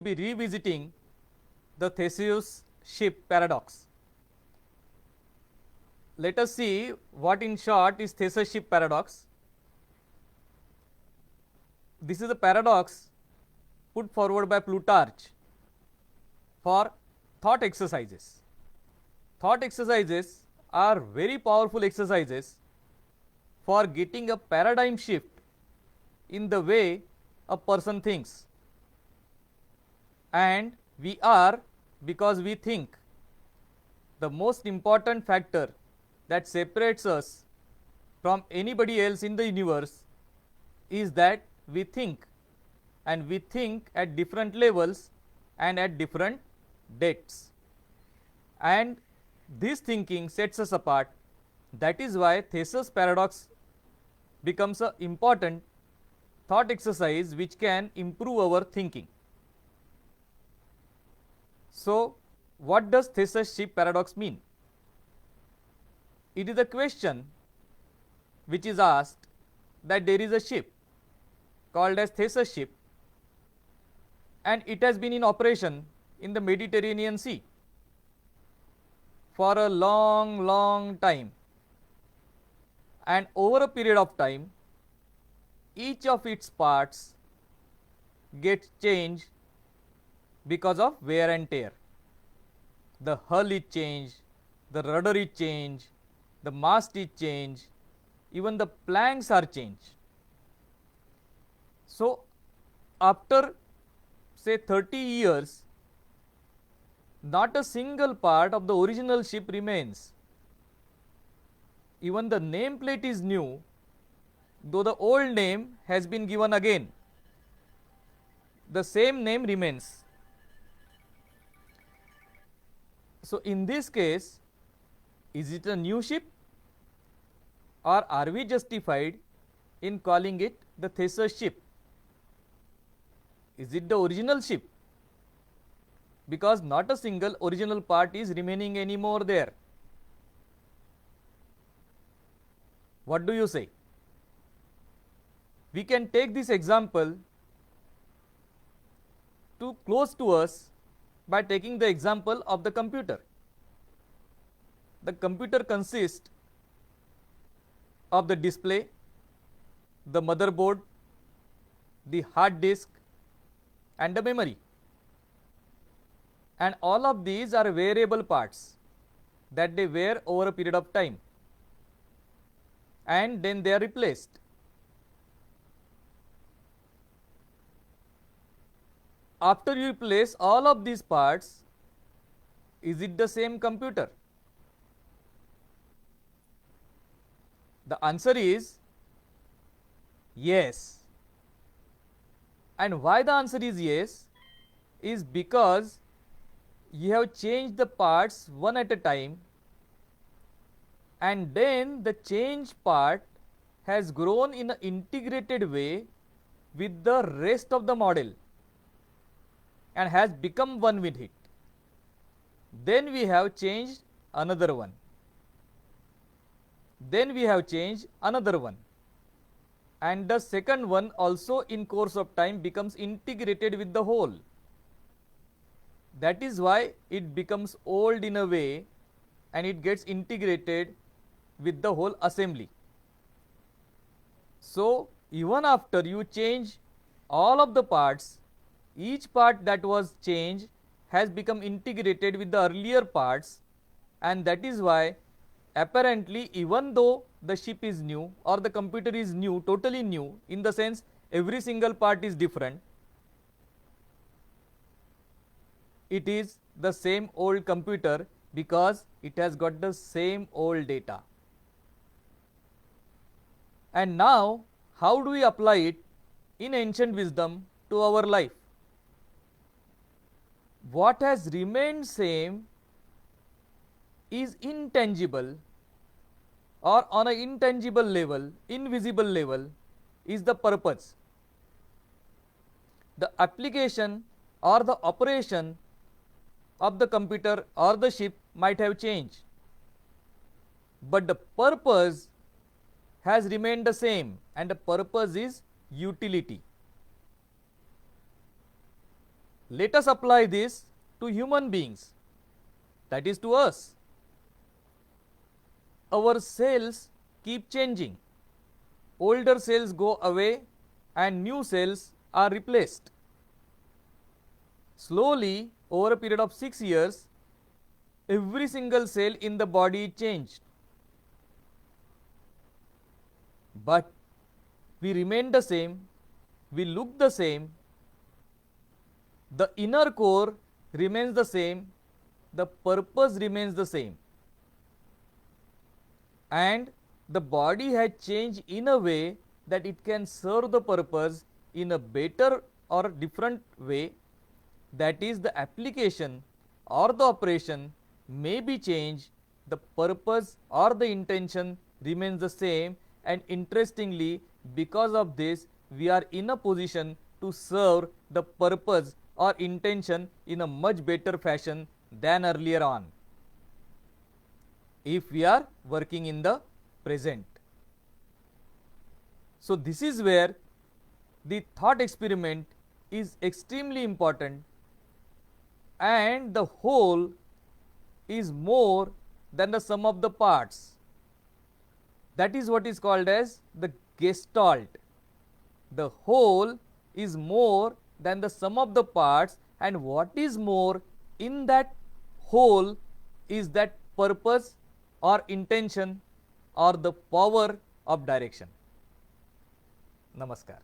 be revisiting the Theseus ship paradox. Let us see what in short is Theseus ship paradox. This is a paradox put forward by Plutarch for thought exercises. Thought exercises are very powerful exercises for getting a paradigm shift in the way a person thinks, and we are, because we think. The most important factor that separates us from anybody else in the universe is that we think, and we think at different levels and at different depths, and this thinking sets us apart. That is why Theseus paradox becomes an important thought exercise which can improve our thinking. So, what does Theseus ship paradox mean? It is a question which is asked that there is a ship called as Theseus ship, and it has been in operation in the Mediterranean Sea for a long time, and over a period of time each of its parts gets changed because of wear and tear. The hull is changed, the rudder is changed, the mast is changed, even the planks are changed. So, after say 30 years, not a single part of the original ship remains. Even the nameplate is new, though the old name has been given again. The same name remains. So, in this case, is it a new ship, or are we justified in calling it the Theseus ship? Is it the original ship? Because not a single original part is remaining anymore there. What do you say? We can take this example too close to us by taking the example of the computer. The computer consists of the display, the motherboard, the hard disk, and the memory, and all of these are variable parts that they wear over a period of time, and then they are replaced. After you replace all of these parts, is it the same computer? The answer is yes. And why the answer is yes is because you have changed the parts one at a time, and then the changed part has grown in an integrated way with the rest of the model and has become one with it. Then we have changed another one. Then we have changed another one, and the second one also in course of time becomes integrated with the whole. That is why it becomes old in a way, and it gets integrated with the whole assembly. So, even after you change all of the parts, each part that was changed has become integrated with the earlier parts, and that is why apparently even though the ship is new or the computer is new, totally new, in the sense every single part is different, it is the same old computer because it has got the same old data. And now, how do we apply it in ancient wisdom to our life? What has remained same is intangible, or on an intangible level, invisible level, is the purpose. The application or the operation of the computer or the ship might have changed, but the purpose has remained the same, and the purpose is utility. Let us apply this to human beings, that is to us. Our cells keep changing. Older cells go away and new cells are replaced. Slowly, over a period of 6 years, every single cell in the body changed. But we remain the same, we look the same, the inner core remains the same, the purpose remains the same, and the body has changed in a way that it can serve the purpose in a better or different way. That is, the application or the operation may be changed, the purpose or the intention remains the same, and interestingly, because of this, we are in a position to serve the purpose or intention in a much better fashion than earlier on, if we are working in the present. So, this is where the thought experiment is extremely important, and the whole is more than the sum of the parts. That is what is called as the gestalt. The whole is more than the sum of the parts, and what is more in that whole is that purpose or intention or the power of direction. Namaskar.